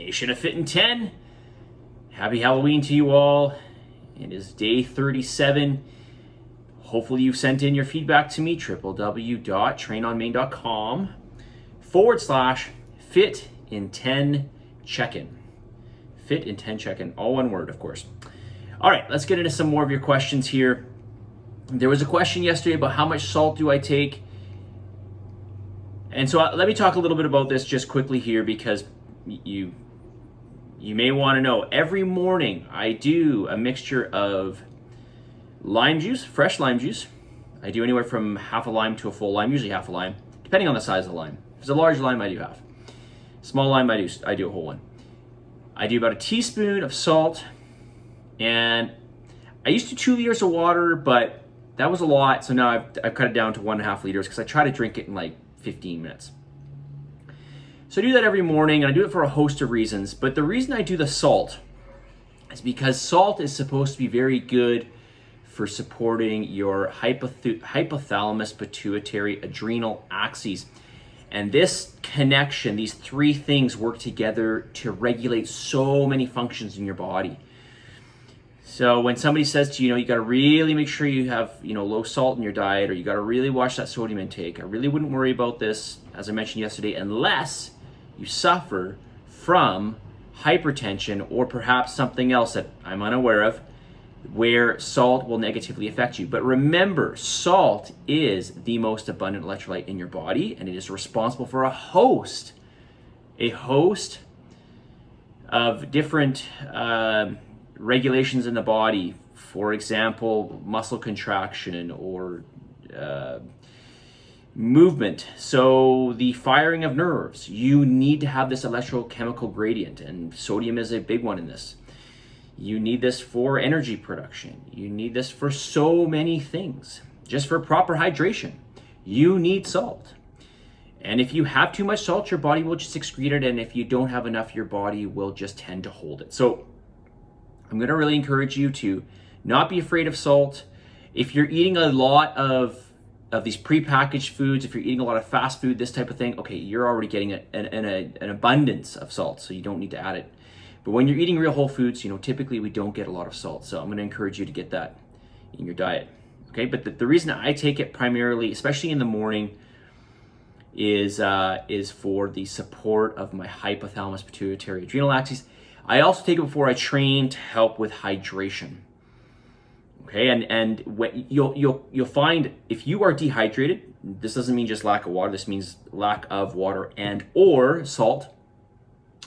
Nation of Fitin10, happy Halloween to you all. It is day 37. Hopefully you've sent in your feedback to me, www.trainonmain.com/Fitin10 check-in. Fitin10 check-in, all one word, of course. All right, let's get into some more of your questions here. There was a question yesterday about how much salt do I take? And so let me talk a little bit about this just quickly here, because you may want to know. Every morning I do a mixture of lime juice, fresh lime juice. I do anywhere from half a lime to a full lime, usually half a lime, depending on the size of the lime. If it's a large lime, I do half. Small lime, I do a whole one. I do about a teaspoon of salt, and I used to 2 liters of water, but that was a lot, so now I've cut it down to 1.5 liters because I try to drink it in like 15 minutes. So I do that every morning, and I do it for a host of reasons. But the reason I do the salt is because salt is supposed to be very good for supporting your hypothalamus, pituitary, adrenal axes. And this connection, these three things work together to regulate so many functions in your body. So when somebody says to you, you got to really make sure you have, low salt in your diet, or you got to really watch that sodium intake, I really wouldn't worry about this, as I mentioned yesterday, unless you suffer from hypertension or perhaps something else that I'm unaware of, where salt will negatively affect you. But remember, salt is the most abundant electrolyte in your body, and it is responsible for a host of different regulations in the body. For example, muscle contraction or movement. So the firing of nerves, you need to have this electrochemical gradient, and sodium is a big one in this. You need this for energy production. You need this for so many things. Just for proper hydration, you need salt. And if you have too much salt, your body will just excrete it, and if you don't have enough, your body will just tend to hold it. So I'm going to really encourage you to not be afraid of salt. If you're eating a lot of these prepackaged foods, if you're eating a lot of fast food, this type of thing, okay, you're already getting an abundance of salt, so you don't need to add it. But when you're eating real whole foods, typically we don't get a lot of salt. So I'm going to encourage you to get that in your diet. Okay, but the reason I take it primarily, especially in the morning, is for the support of my hypothalamus, pituitary, adrenal axis. I also take it before I train to help with hydration. Okay, and when you'll find if you are dehydrated, this doesn't mean just lack of water. This means lack of water and or salt.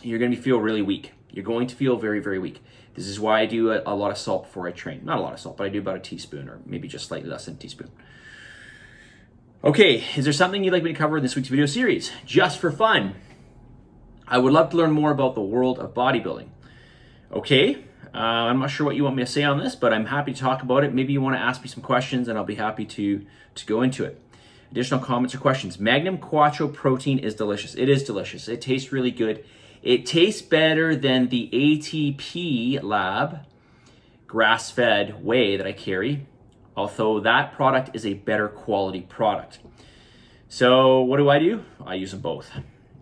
You're going to feel really weak. You're going to feel very, very weak. This is why I do a lot of salt before I train. Not a lot of salt, but I do about a teaspoon, or maybe just slightly less than a teaspoon. Okay, is there something you'd like me to cover in this week's video series? Just for fun, I would love to learn more about the world of bodybuilding. Okay, I'm not sure what you want me to say on this, but I'm happy to talk about it. Maybe you want to ask me some questions, and I'll be happy to go into it. Additional comments or questions. Magnum Quattro protein is delicious. It is delicious. It tastes really good. It tastes better than the ATP Lab grass-fed whey that I carry, although that product is a better quality product. So what do? I use them both.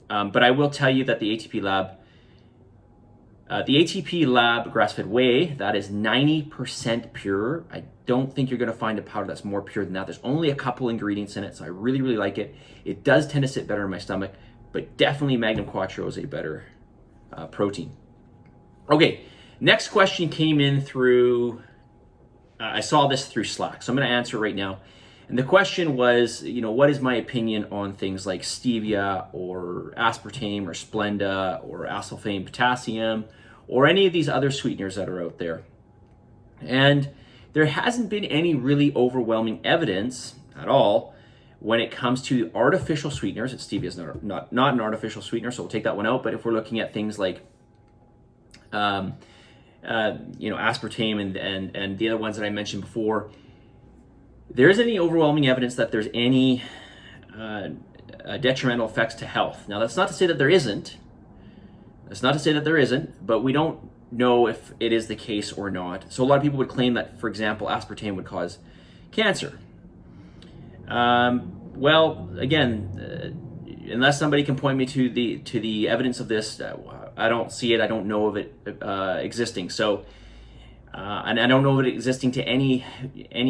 But I will tell you that the ATP Lab grass-fed whey, that is 90% pure. I don't think you're going to find a powder that's more pure than that. There's only a couple ingredients in it, so I really, really like it. It does tend to sit better in my stomach, but definitely Magnum Quattro is a better protein. Okay, next question came in through, I saw this through Slack, so I'm going to answer it right now. And the question was, what is my opinion on things like stevia or aspartame or Splenda or acesulfame potassium or any of these other sweeteners that are out there? And there hasn't been any really overwhelming evidence at all when it comes to artificial sweeteners. Stevia is not an artificial sweetener, so we'll take that one out. But if we're looking at things like aspartame and the other ones that I mentioned before, there isn't any overwhelming evidence that there's any detrimental effects to health. Now, that's not to say that there isn't. But we don't know if it is the case or not. So a lot of people would claim that, for example, aspartame would cause cancer. Well, again, unless somebody can point me to the evidence of this, I don't see it. I don't know of it existing. So, and I don't know of it existing to any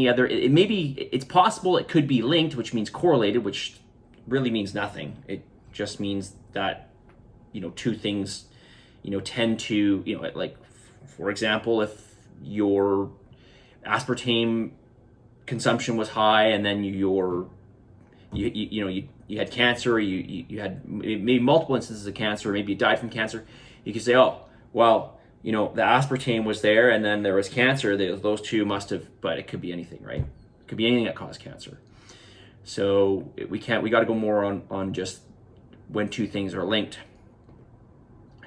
other. It's possible it could be linked, which means correlated, which really means nothing. It just means that two things tend to like, for example, if your aspartame consumption was high and then you had cancer, or you had maybe multiple instances of cancer, or maybe you died from cancer, you could say, oh, well, the aspartame was there and then there was cancer. Those two must have, but it could be anything, right? It could be anything that caused cancer. So we got to go more on just when two things are linked.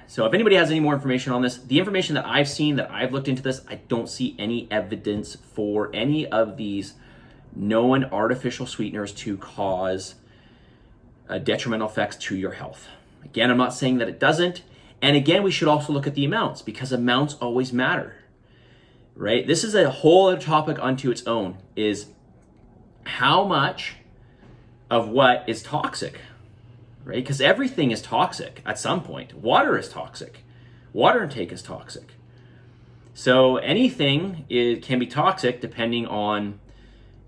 So if anybody has any more information on this, the information that I've seen, that I've looked into this, I don't see any evidence for any of these known artificial sweeteners to cause detrimental effects to your health. Again, I'm not saying that it doesn't. And again, we should also look at the amounts, because amounts always matter, right? This is a whole other topic unto its own, is how much of what is toxic, right? Because everything is toxic at some point. Water is toxic. Water intake is toxic. So anything can be toxic depending on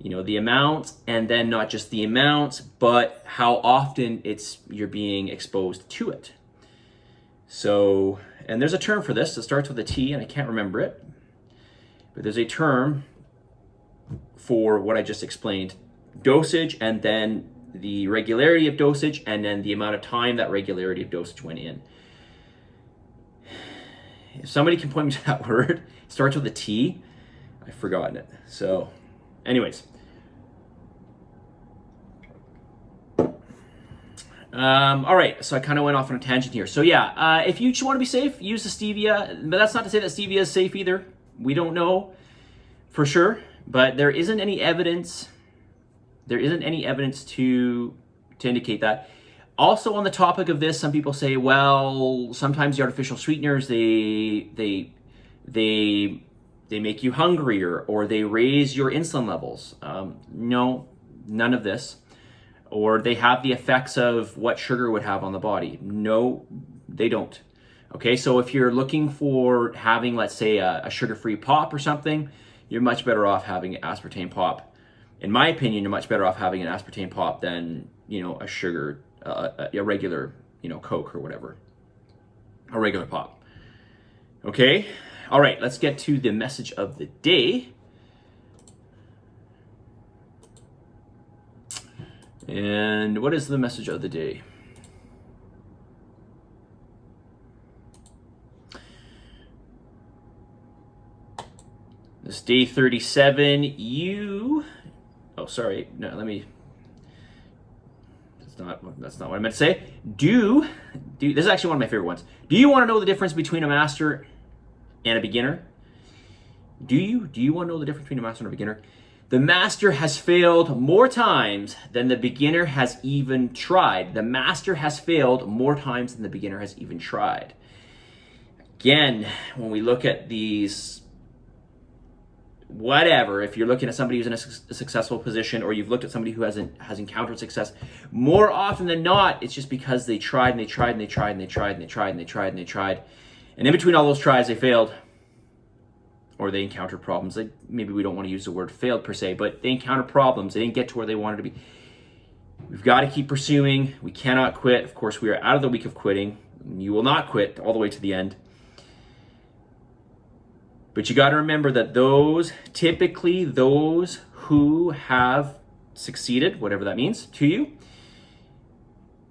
the amounts, and then not just the amounts, but how often you're being exposed to it. So, and there's a term for this that starts with a T, and I can't remember it, but there's a term for what I just explained: dosage, and then the regularity of dosage, and then the amount of time that regularity of dosage went in. If somebody can point me to that word, it starts with a T, I've forgotten it. So anyways, all right, so I kind of went off on a tangent here. So yeah, if you just want to be safe, use the stevia, but that's not to say that stevia is safe either. We don't know for sure, but there isn't any evidence. There isn't any evidence to indicate that. Also, on the topic of this, some people say, well, sometimes the artificial sweeteners, they make you hungrier, or they raise your insulin levels. No, none of this. Or they have the effects of what sugar would have on the body. No, they don't. Okay, so if you're looking for having, let's say, a sugar-free pop or something, you're much better off having an aspartame pop. In my opinion, you're much better off having an aspartame pop than, a sugar, a regular, Coke or whatever. A regular pop. Okay? All right, let's get to the message of the day. And what is the message of the day? This day 37, that's not what I meant to say. This is actually one of my favorite ones. Do you want to know the difference between a master and a beginner? Do you want to know the difference between a master and a beginner? The master has failed more times than the beginner has even tried. The master has failed more times than the beginner has even tried. Again, when we look at these, whatever, if you're looking at somebody who's in a successful position, or you've looked at somebody who has encountered success, more often than not, it's just because they tried and they tried and they tried and they tried and they tried and they tried and they tried. And in between all those tries, they failed. Or they encountered problems. Maybe we don't want to use the word failed per se, but they encountered problems. They didn't get to where they wanted to be. We've got to keep pursuing. We cannot quit. Of course, we are out of the week of quitting. You will not quit all the way to the end. But you got to remember that typically those who have succeeded, whatever that means to you,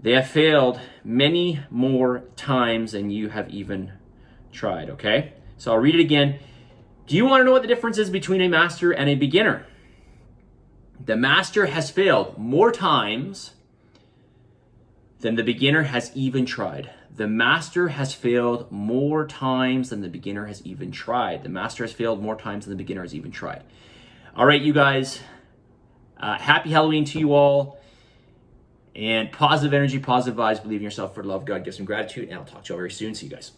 they have failed many more times than you have even tried, okay? So I'll read it again. Do you want to know what the difference is between a master and a beginner? The master has failed more times than the beginner has even tried. The master has failed more times than the beginner has even tried. The master has failed more times than the beginner has even tried. All right, you guys. Happy Halloween to you all. And positive energy, positive vibes. Believe in yourself, for love, God gives some gratitude. And I'll talk to you all very soon. See you guys.